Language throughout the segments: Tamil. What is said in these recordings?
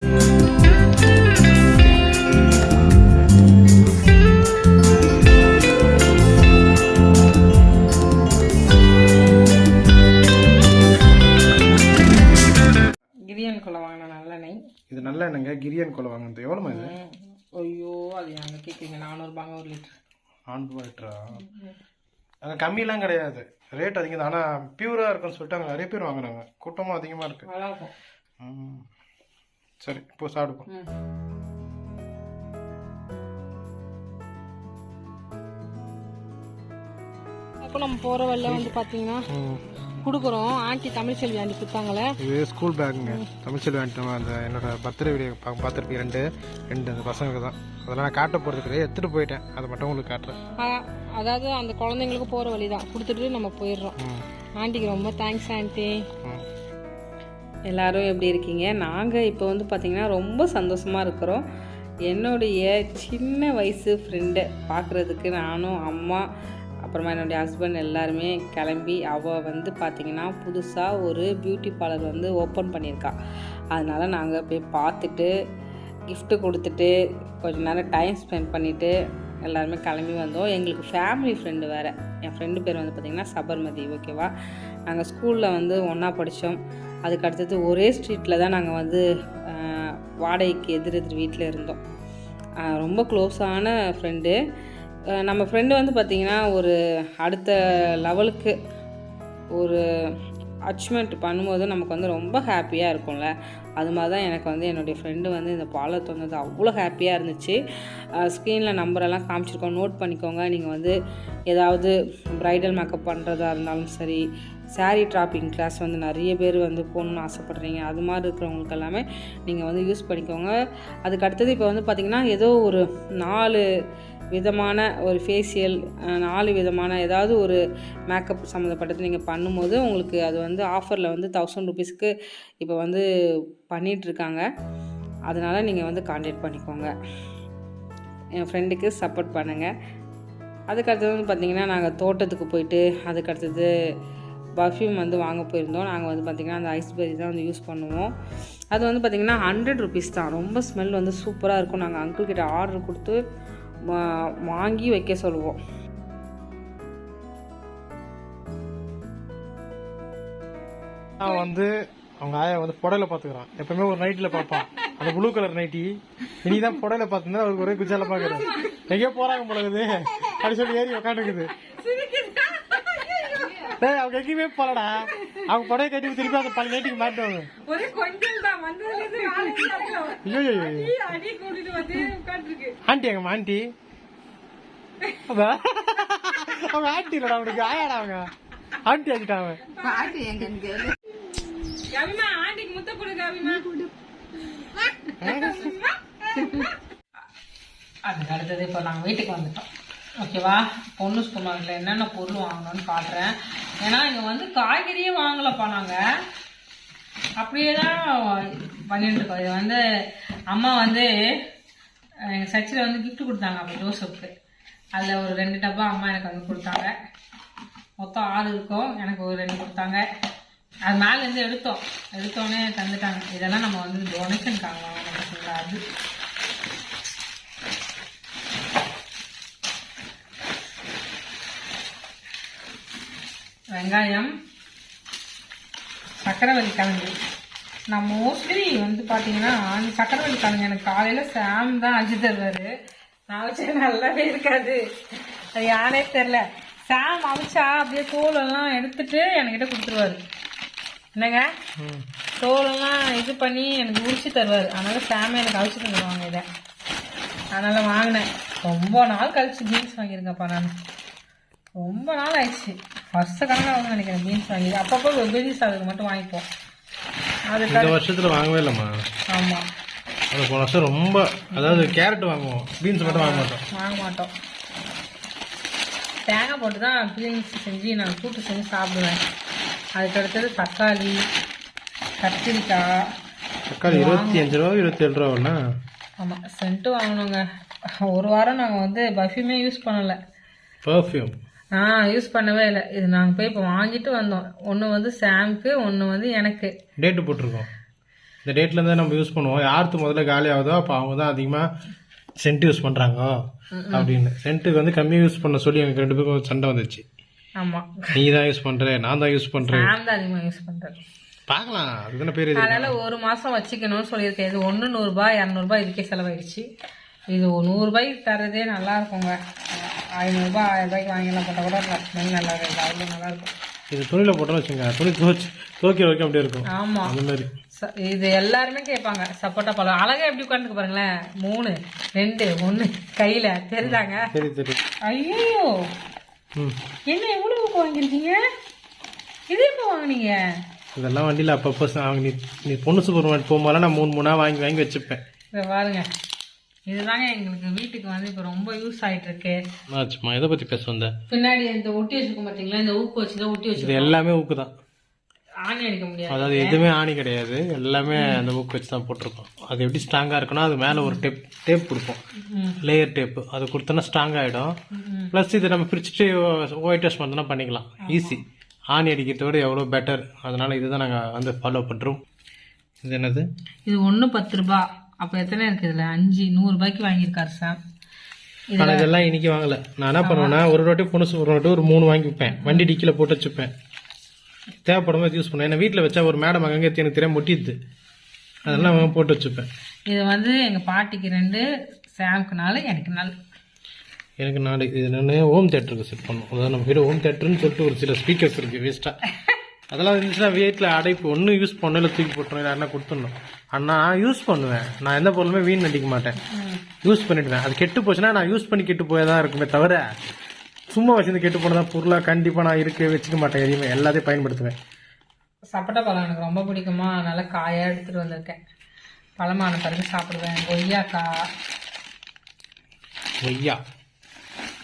கிரியன் கொலை வாங்கின நல்லெண்ணெய். இது நல்லெண்ணெய்ங்க. கிரியன் கொலை வாங்கினது எவ்வளோமா இது? ஐயோ அது அங்கே கேட்குறீங்க. 400 ரூபாங்க 1 லிட்டர். 400 லிட்டரா? அங்கே கம்மியெல்லாம் கிடையாது, ரேட் அதிகம் தான். ஆனால் பியூராக இருக்குன்னு சொல்லிட்டு அங்கே நிறைய பேர் வாங்குறாங்க, கூட்டமும் அதிகமாக இருக்கு. நல்லாயிருக்கும். சரி இப்போ சாப்பிடுப்போம். இப்போ நம்ம போகிற வழியில் வந்து பார்த்தீங்கன்னா கொடுக்குறோம். ஆண்டி தமிழ்ச்செல்வி ஆண்டி கொடுத்தாங்களே, இது ஸ்கூல் பேக்குங்க. தமிழ்ச்செல்வி ஆண்டி அந்த என்னோட பர்த்டே வீடியோ பார்த்துருப்பீங்க, ரெண்டு அந்த பசங்களுக்கு தான். அதெல்லாம் நான் காட்ட போகிறதுக்கு எடுத்துகிட்டு போயிட்டேன், அதை மட்டும் உங்களுக்கு காட்டுறேன். அதாவது அந்த குழந்தைங்களுக்கு போகிற வழி தான், கொடுத்துட்டு நம்ம போயிடுறோம். ஆண்டிக்கு ரொம்ப தேங்க்ஸ் ஆண்டி. எல்லோரும் எப்படி இருக்கீங்க? நாங்கள் இப்போ வந்து பார்த்திங்கன்னா ரொம்ப சந்தோஷமாக இருக்கிறோம். என்னுடைய சின்ன வயசு ஃப்ரெண்டை பார்க்குறதுக்கு நானும் அம்மா அப்புறமா என்னுடைய ஹஸ்பண்ட் எல்லாருமே கிளம்பி, அவள் வந்து பார்த்திங்கன்னா புதுசாக ஒரு பியூட்டி பார்லர் வந்து ஓப்பன் பண்ணியிருக்கா. அதனால் நாங்கள் போய் பார்த்துட்டு கிஃப்ட்டு கொடுத்துட்டு கொஞ்சம் நேரம் டைம் ஸ்பெண்ட் பண்ணிவிட்டு எல்லாருமே கிளம்பி வந்தோம். எங்களுக்கு ஃபேமிலி ஃப்ரெண்டு வேறு. என் ஃப்ரெண்டு பேர் வந்து பார்த்திங்கன்னா சபர்மதி. ஓகேவா? நாங்கள் ஸ்கூலில் வந்து ஒன்றா படித்தோம். அதுக்கு அடுத்தது ஒரே ஸ்ட்ரீட்டில் தான் நாங்கள் வந்து வாடகைக்கு எதிர் வீட்டில் இருந்தோம். ரொம்ப க்ளோஸான ஃப்ரெண்டு. நம்ம ஃப்ரெண்டு வந்து பார்த்திங்கன்னா ஒரு அடுத்த லெவலுக்கு ஒரு அச்சீவ்மெண்ட் பண்ணும்போது நமக்கு வந்து ரொம்ப ஹாப்பியாக இருக்கும்ல. அது மாதிரி தான் எனக்கு வந்து என்னுடைய ஃப்ரெண்டு வந்து இந்த பார்லர் தந்தது அவ்வளோ ஹாப்பியாக இருந்துச்சு. ஸ்க்ரீனில் நம்பரெல்லாம் காமிச்சிருக்கோம், நோட் பண்ணிக்கோங்க. நீங்கள் வந்து ஏதாவது ப்ரைடல் மேக்கப் பண்ணுறதா இருந்தாலும் சரி, சாரீ ட்ராப்பிங் கிளாஸ் வந்து நிறைய பேர் வந்து போகணுன்னு ஆசைப்பட்றீங்க, அது மாதிரி இருக்கிறவங்களுக்கு எல்லாமே நீங்கள் வந்து யூஸ் பண்ணிக்கோங்க. அதுக்கு அடுத்தது இப்போ வந்து பார்த்திங்கன்னா ஏதோ ஒரு 4 விதமான ஒரு ஃபேஷியல், 4 விதமான ஏதாவது ஒரு மேக்கப் சம்மந்தப்பட்டது நீங்கள் பண்ணும்போது உங்களுக்கு அது வந்து ஆஃபரில் வந்து 1000 ருபீஸ்க்கு இப்போ வந்து பண்ணிகிட்ருக்காங்க. அதனால் நீங்கள் வந்து கான்டாக்ட் பண்ணிக்கோங்க, என் ஃப்ரெண்டுக்கு சப்போர்ட் பண்ணுங்கள். அதுக்கடுத்தது வந்து பார்த்திங்கன்னா நாங்கள் தோட்டத்துக்கு போயிட்டு அதுக்கடுத்தது பர்ஃப்யூம் வந்து வாங்க போயிருந்தோம். நாங்கள் வந்து பார்த்திங்கன்னா அந்த ஐஸ்பெரி தான் வந்து யூஸ் பண்ணுவோம். அது வந்து பார்த்திங்கன்னா 100 ருபீஸ் தான். ரொம்ப ஸ்மெல் வந்து சூப்பராக இருக்கும். நாங்கள் அங்கிள்கிட்ட ஆர்டர் கொடுத்து வாங்கி வைக்க சொல்லுவோம். நான் வந்து அவங்க ஆயா வந்து புடலை பார்த்துக்கிறான். எப்பவுமே ஒரு நைட்டில் பார்ப்பான், அந்த ப்ளூ கலர் நைட்டி. இனிதான் புடலை பார்த்துருந்தா அவருக்கு ஒரே குஜால பார்க்குறேன். எங்கேயோ போகிறாங்க போலகுது அப்படி சொல்லி ஏறி உக்காந்துக்குது. அவங்க எங்கேயுமே போலடா, அவங்க புடவை கட்டி திருப்பி அந்த 10 நைட்டுக்கு மாட்டுவாங்க. ஆண்டி எங்கம்மா ஆண்டி? அவங்க ஆண்டி இல்லடா, அவனுக்கு ஆயாடா, அவங்க ஆண்டி ஆகிட்டாங்க. அதுக்கு அடுத்தது இப்போ நாங்கள் வீட்டுக்கு வந்துட்டோம். ஓகேவா? பொண்ணு சூப்பர் மார்க்கெட்டில் என்னென்ன பொருள் வாங்கணும்னு காட்டுறேன். ஏன்னா இங்கே வந்து காய்கறியே வாங்கலப்பா, நாங்கள் அப்படியே தான் பண்ணிட்டு இருக்கோம். இது வந்து அம்மா வந்து எங்கள் சர்ச்சில் வந்து கிஃப்ட் கொடுத்தாங்க அப்போ ஜோசப்புக்கு. அதில் ஒரு 2 டப்பா அம்மா எனக்கு வந்து கொடுத்தாங்க. மொத்தம் 6 இருக்கும், எனக்கு ஒரு 2 கொடுத்தாங்க. அது மேலேருந்து எடுத்தோடனே தந்துட்டாங்க. இதெல்லாம் நம்ம வந்து டொனேஷனுக்காக வாங்கணும். அது வெங்காயம், சக்கரவள்ளி கிழங்கு. நான் மோஸ்ட்லி வந்து பார்த்தீங்கன்னா சக்கரவள்ளி கிழங்கு எனக்கு காலையில் சாம் தான் அஞ்சு தருவார். நான் வச்சா நல்லாவே இருக்காது, அது யானே தெரில. சாம் அவிச்சா அப்படியே தோலெல்லாம் எடுத்துட்டு என்கிட்ட கொடுத்துருவாரு. என்னங்க, தோலெல்லாம் இது பண்ணி எனக்கு உரிச்சு தருவார். அதனால் சாமே எனக்கு அவிச்சு தந்துடுவாங்க இதை. அதனால் வாங்கினேன். ரொம்ப நாள் கழிச்சு பீன்ஸ் வாங்கியிருக்கப்பா. நான் ரொம்ப நாள் ஆயிடுச்சு, வருஷக்கணக்காக வந்து நினைக்கிறேன் பீன்ஸ் வாங்கி. அப்பப்போ வெஜ்ஜி சாதத்துக்கு மட்டும் வாங்கிப்போம். அது இந்த வருஷத்தில் வாங்கவே இல்லைம்மா. ஆமாம், அது போன வருஷம் ரொம்ப, அதாவது கேரட் வாங்குவோம், பீன்ஸ் மட்டும் வாங்க மாட்டோம். தேங்காய் போட்டு தான் பீன்ஸ் செஞ்சு நான் கூட்டு செஞ்சு சாப்பிடுவேன். அதுக்கடுத்தது தக்காளி, கத்திரிக்காய். தக்காளி 25 ரூபா 27 ரூபாண்ணா. ஆமாம், சென்ட்டு வாங்கணுங்க. ஒரு வாரம் நாங்கள் வந்து பர்ஃப்யூமே யூஸ் பண்ணலை. பர்ஃப்யூம் யூஸ் பண்ணவே இல்லை. இது நாங்கள் போய் இப்போ வாங்கிட்டு வந்தோம். ஒன்று வந்து சாம்க்கு, ஒன்று வந்து எனக்கு. டேட்டு போட்டிருக்கோம். இந்த டேட்டில் தான் நம்ம யூஸ் பண்ணுவோம். யாருக்கு முதல்ல காலி ஆகுதோ அப்போ அவங்க தான் அதிகமாக சென்ட் யூஸ் பண்ணுறாங்க அப்படின்னு. சென்ட்டுக்கு வந்து கம்மியாக யூஸ் பண்ண சொல்லி எனக்கு 2 பேருக்கும் சண்டை வந்துச்சு. ஆமாம், நீ தான் யூஸ் பண்ணுற, நான் தான் யூஸ் பண்ணுறேன். நான் தான் அதிகமாக யூஸ் பண்ணுறேன். பார்க்கலாம், அதுதானே பேர். அதனால 1 மாதம் வச்சுக்கணும்னு சொல்லியிருக்கேன். இது 100 200 இதுக்கே செலவாயிடுச்சு. இது 100 ரூபாய்க்கு தரதே நல்லா இருக்குங்க. 500 1000 வாங்கிலாம் போட்டால் கூட ஸ்மெல் நல்லா இருக்கு, அவ்வளோ நல்லா இருக்கும். இது துணியில் போட்டோன்னு வச்சுங்க, துணி துவைக்க வைக்க அப்படியே இருக்கும். ஆமாம், அந்த மாதிரி இது எல்லாருமே கேட்பாங்க. சப்போட்டா பழம் அழகா எப்படி உட்காந்துக்கு பாருங்களேன். 3 2 1 கையில தெரியுதாங்க. சரி. ஐயோ, என்ன எவ்வளவு வாங்கிருக்கீங்க? இது எப்போ வாங்கினீங்க? இதெல்லாம் வண்டியில் அப்பப்போ நீ பொண்ணு சூப்பர் மார்க்கெட் போகும்போது நான் 3 வாங்கி வச்சுப்பேன். இதை பாருங்க, இதுதாங்க எங்களுக்கு வீட்டுக்கு வந்து இப்போ ரொம்ப யூஸ் ஆகிட்டு இருக்கு. சும்மா இதை பற்றி பேச வந்தேன். பின்னாடி இந்த ஒட்டி வச்சிருக்கோம் பார்த்தீங்களா, இந்த ஊக்கு வச்சுதான் ஒட்டி வச்சிருக்கோம். இது எல்லாமே ஊக்கு தான், ஆணி அடிக்க முடியாது. அதாவது எதுவுமே ஆணி கிடையாது, எல்லாமே அந்த ஊக்கு வச்சு தான் போட்டிருக்கோம். அது எப்படி ஸ்ட்ராங்காக இருக்குன்னா அது மேலே ஒரு டேப் கொடுப்போம், லேயர் டேப்பு. அது கொடுத்தோன்னா ஸ்ட்ராங் ஆகிடும். ப்ளஸ் இது நம்ம பிரிச்சுட்டு ஒயிட் வாஷ் பண்ணோன்னா பண்ணிக்கலாம், ஈஸி. ஆணி அடிக்கிறதோட எவ்வளோ பெட்டர். அதனால் இதுதான் நாங்கள் வந்து ஃபாலோ பண்ணுறோம். இது என்னது? இது 1 10 ரூபாய். அப்போ எத்தனை இருக்குது இதில்? 5 100 ரூபாய்க்கு வாங்கியிருக்காரு சார். ஆனால் இதெல்லாம் இன்னைக்கு வாங்கலை. நான் என்ன பண்ணுவேன்னா ஒரு வாட்டி பொண்ணு ஒரு வாட்டி ஒரு 3 வாங்கி வைப்பேன், வண்டி டிக்கியில் போட்டு வச்சுப்பேன். தேவைப்படும் போது யூஸ் பண்ணுவேன். ஏன்னா வீட்டில் வச்சா ஒரு மேடம் அங்கங்கே எனக்கு தெரியாம முட்டிடுது, அதெல்லாம் போட்டு வச்சுப்பேன். இது வந்து எங்கள் பாட்டிக்கு 2, சாம்க்கு 4, எனக்கு 4. எனக்கு 4. இது நான் ஹோம் தேட்டருக்கு செட் பண்ணணும். அதாவது நம்ம வீடு ஹோம் தேட்டர்னு சொல்லிட்டு ஒரு சில ஸ்பீக்கர்ஸ் இருக்குது வேஸ்ட்டாக. அதெல்லாம் இருந்துச்சுன்னா வீட்டில் அடைப்பு ஒன்று யூஸ் பண்ணல, இல்லை தூக்கி போட்டுருவோம், யாருன்னா கொடுத்துடணும். ஆனால் யூஸ் பண்ணுவேன். நான் எந்த பொருளுமே வீண் நடிக்க மாட்டேன், யூஸ் பண்ணிவிடுவேன். அது கெட்டு போச்சுன்னா நான் யூஸ் பண்ணி கெட்டு போய் தான் இருக்குமே தவிர சும்மா வச்சுருந்து கெட்டு போனதான் பொருளாக கண்டிப்பாக நான் வச்சுக்க மாட்டேன். எதையுமே எல்லாத்தையும் பயன்படுத்துவேன். சப்போட்டா பழம் எனக்கு ரொம்ப பிடிக்குமா, அதனால காயாக எடுத்துகிட்டு வந்திருக்கேன். பழமான பிறகு சாப்பிடுவேன். கொய்யா,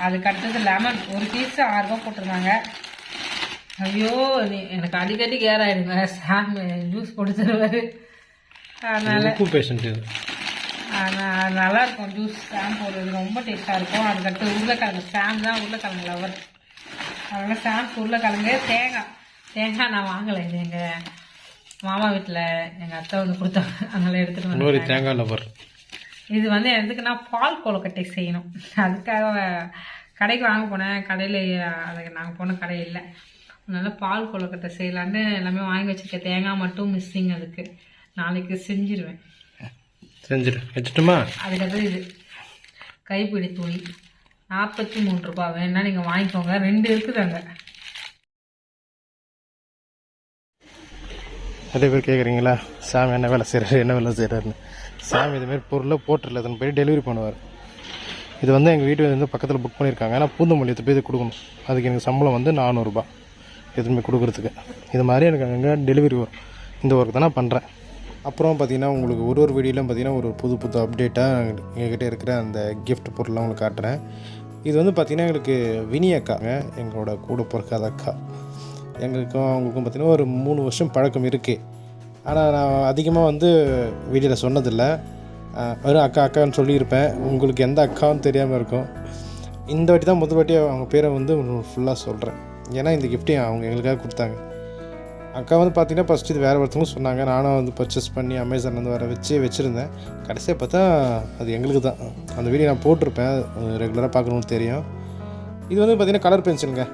அதுக்கு அடுத்தது லெமன். ஒரு பீஸ் 6 ரூபா போட்டிருந்தாங்க. ஐயோ, எனக்கு அடிக்கடி கேர் ஆயிடுங்க. சாம் ஜூஸ் போட்டு தருவாரு, அதனால பேஷண்ட் நல்லா இருக்கும். ஜூஸ் சாம் போடுறது ரொம்ப டேஸ்டாக இருக்கும். அதுக்கடுத்து உருளைக்கிழங்கு. சாம் தான் உருளைக்கிழங்கு லவர், அதனால சாம் உருளைக்கிழங்கு. தேங்காய் நான் வாங்கலை, இது எங்கள் மாமா வீட்டில் எங்கள் அத்தை வந்து கொடுத்தாங்க, அதனால எடுத்துகிட்டு வந்து. தேங்காய் லவர். இது வந்து எதுக்குன்னா பால் கொழுக்கட்டை செய்யணும். அதுக்காக கடைக்கு வாங்க போனேன். கடையில் அதுக்கு நாங்கள் போன கடை இல்லை, அதனால பால் கொழுக்கட்டை செய்யலான்னு எல்லாமே வாங்கி வச்சுருக்கேன். தேங்காய் மட்டும் மிஸ்ஸிங், அதுக்கு நாளைக்கு செஞ்சிருவேன். வச்சுட்டுமா? அதுக்கப்புறம் இது கைப்பிடி துணி 43 ரூபாய். வேணா நீங்கள் வாங்கிக்கோங்க, 2 இருக்குதாங்க. நிறைய பேர் கேட்குறீங்களா சாமி என்ன வேலை செய்கிறாருன்னு. சாமி இதுமாரி பொருளை போட்டுடல, அதன் போய் டெலிவரி பண்ணுவார். இது வந்து எங்கள் வீட்டு வந்து பக்கத்தில் புக் பண்ணியிருக்காங்க. ஆனால் பூந்தமல்லியத்தை போய் இது கொடுக்கணும். அதுக்கு எனக்கு சம்பளம் வந்து 400 ரூபாய் எதுவுமே கொடுக்குறதுக்கு. இது மாதிரி எனக்கு அங்கே டெலிவரி வரும். இந்த ஒர்க் தான் நான் பண்ணுறேன். அப்புறம் பார்த்திங்கன்னா உங்களுக்கு ஒரு வீடியோலையும் பார்த்திங்கன்னா ஒரு புது அப்டேட்டாக எங்ககிட்ட இருக்கிற அந்த கிஃப்ட் பொருள்லாம் உங்களுக்கு காட்டுறேன். இது வந்து பார்த்திங்கன்னா எங்களுக்கு வினி அக்காங்க, எங்களோட கூட பிறக்காத அக்கா. எங்களுக்கும் அவங்களுக்கும் பார்த்திங்கன்னா ஒரு 3 வருஷம் பழக்கம் இருக்குது. ஆனால் நான் அதிகமாக வந்து வீடியோவில் சொன்னதில்லை, வெறும் அக்கான்னு சொல்லியிருப்பேன். உங்களுக்கு எந்த அக்காவும் தெரியாமல் இருக்கும். இந்த வாட்டி தான் முதல் வாட்டி அவங்க பேரை வந்து ஃபுல்லாக சொல்கிறேன். ஏன்னா இந்த கிஃப்ட்டையும் அவங்க எங்களுக்காக கொடுத்தாங்க. அக்கா வந்து பார்த்திங்கன்னா ஃபஸ்ட்டு இது வேறு ஒருத்தவங்க சொன்னாங்க. நானும் வந்து பர்ச்சேஸ் பண்ணி அமேசான்லேருந்து வச்சுருந்தேன். கடைசியாக பார்த்தா அது எங்களுக்கு தான். அந்த வீடியோ நான் போட்டிருப்பேன், ரெகுலராக பார்க்கணுன்னு தெரியும். இது வந்து பார்த்திங்கன்னா கலர் பென்சிலுங்க,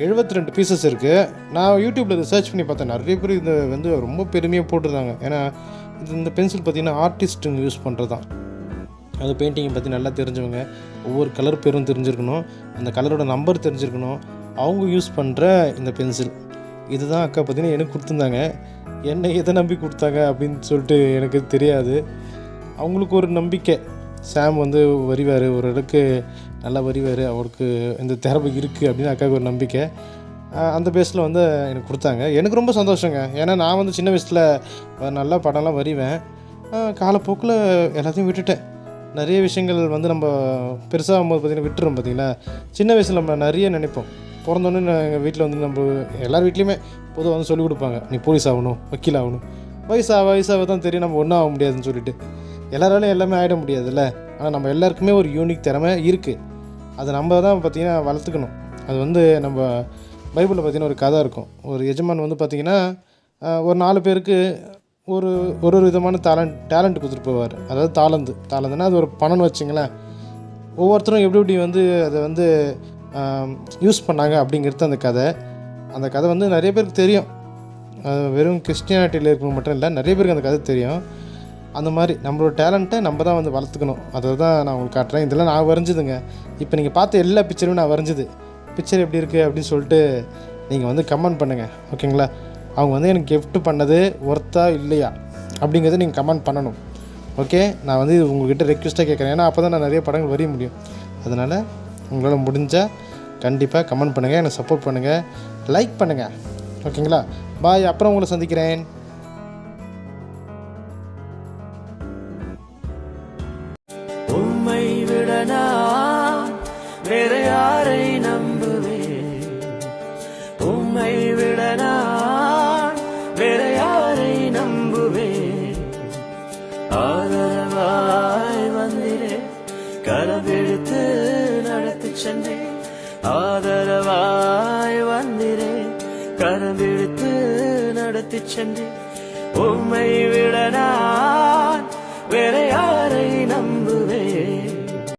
72 பீசஸ் இருக்குது. நான் யூடியூப்பில் இதை சர்ச் பண்ணி பார்த்தேன். நிறைய பேர் இதை வந்து ரொம்ப பெருமையாக போட்டிருந்தாங்க. ஏன்னா இந்த பென்சில் பார்த்திங்கன்னா ஆர்டிஸ்ட்டுங்க யூஸ் பண்ணுறது தான். அது பெயிண்டிங்கை பற்றி நல்லா தெரிஞ்சவங்க, ஒவ்வொரு கலர் பேரும் தெரிஞ்சிருக்கணும், அந்த கலரோட நம்பர் தெரிஞ்சிருக்கணும். அவங்க யூஸ் பண்ணுற இந்த பென்சில் இதுதான் அக்கா பார்த்திங்கன்னா எனக்கு கொடுத்துருந்தாங்க. என்னை எதை நம்பி கொடுத்தாங்க அப்படின்னு சொல்லிட்டு எனக்கு தெரியாது. அவங்களுக்கு ஒரு நம்பிக்கை, சாம் வந்து வரிவார், ஒரு இடக்கு நல்லா வரிவார், அவருக்கு இந்த திறமை இருக்குது அப்படின்னு அக்காவுக்கு ஒரு நம்பிக்கை. அந்த பேஸில் வந்து எனக்கு கொடுத்தாங்க. எனக்கு ரொம்ப சந்தோஷங்க. ஏன்னா நான் வந்து சின்ன வயசில் நல்லா படம்லாம் வரிவேன். காலப்போக்கில் எல்லாத்தையும் விட்டுட்டேன். நிறைய விஷயங்கள் வந்து நம்ம பெருசாகும் போது பார்த்திங்கன்னா விட்டுறோம். பார்த்திங்களா, சின்ன வயசில் நம்ம நிறைய நினைப்போம். பிறந்தோன்னே எங்கள் வீட்டில் வந்து நம்ம எல்லார் வீட்லேயுமே பொதுவாக வந்து சொல்லிக் கொடுப்பாங்க, நீ போலீஸ் ஆகணும், வக்கீல் ஆகணும். வயசாக தான் தெரியும் நம்ம ஒன்றும் ஆக முடியாதுன்னு சொல்லிட்டு. எல்லாராலையும் எல்லாமே ஆகிட முடியாதுல்ல. ஆனால் நம்ம எல்லாருக்குமே ஒரு யூனிக் திறமை இருக்குது. அதை நம்ம தான் பார்த்திங்கன்னா வளர்த்துக்கணும். அது வந்து நம்ம பைபிளில் பார்த்திங்கன்னா ஒரு கதை இருக்கும். ஒரு எஜமான் வந்து பார்த்திங்கன்னா ஒரு 4 பேருக்கு ஒரு ஒரு விதமான டேலண்ட் கொடுத்துட்டு போவார். அதாவது தாளந்துன்னா அது ஒரு பணம்னு வச்சுங்களேன். ஒவ்வொருத்தரும் எப்படி வந்து அதை வந்து யூஸ் பண்ணாங்க அப்படிங்கிறது அந்த கதை வந்து நிறைய பேருக்கு தெரியும். வெறும் கிறிஸ்டியானிட்டியில் இருக்கவங்க மட்டும் இல்லை, நிறைய பேருக்கு அந்த கதை தெரியும். அந்த மாதிரி நம்மளோட டேலண்ட்டை நம்ம தான் வந்து வளர்த்துக்கணும். அதை தான் நான் உங்களுக்கு காட்டுறேன். இதெல்லாம் நான் வரைஞ்சிதுங்க. இப்போ நீங்கள் பார்த்த எல்லா பிக்சரும் நான் வரைஞ்சிது. பிக்சர் எப்படி இருக்குது அப்படின்னு சொல்லிட்டு நீங்கள் வந்து கமெண்ட் பண்ணுங்கள், ஓகேங்களா? அவங்க வந்து எனக்கு கிஃப்ட் பண்ணது ஒர்த்தா இல்லையா அப்படிங்கிறத நீங்கள் கமெண்ட் பண்ணணும், ஓகே? நான் வந்து இது உங்கள்கிட்ட ரெக்வெஸ்ட்டாக கேட்குறேன். ஏன்னா அப்போ தான் நான் நிறைய படங்கள் வரைய முடியும். அதனால் உங்களால் முடிஞ்சால் கண்டிப்பாக கமெண்ட் பண்ணுங்கள், எனக்கு சப்போர்ட் பண்ணுங்கள், லைக் பண்ணுங்கள், ஓகேங்களா? பாய். அப்புறம் உங்களை சந்திக்கிறேன். உம்மை விட நான் வேற யாரை நம்புவேன்? உம்மை விட நான் வேற யாரை நம்புவேன்? ஆதரவாய் வந்திரே, கரவெடுத்து நடத்தி சென்றேன். ஆதரவாய் வந்திரே, கரவெடுத்து நடத்தி சென்றேன். உம்மை விட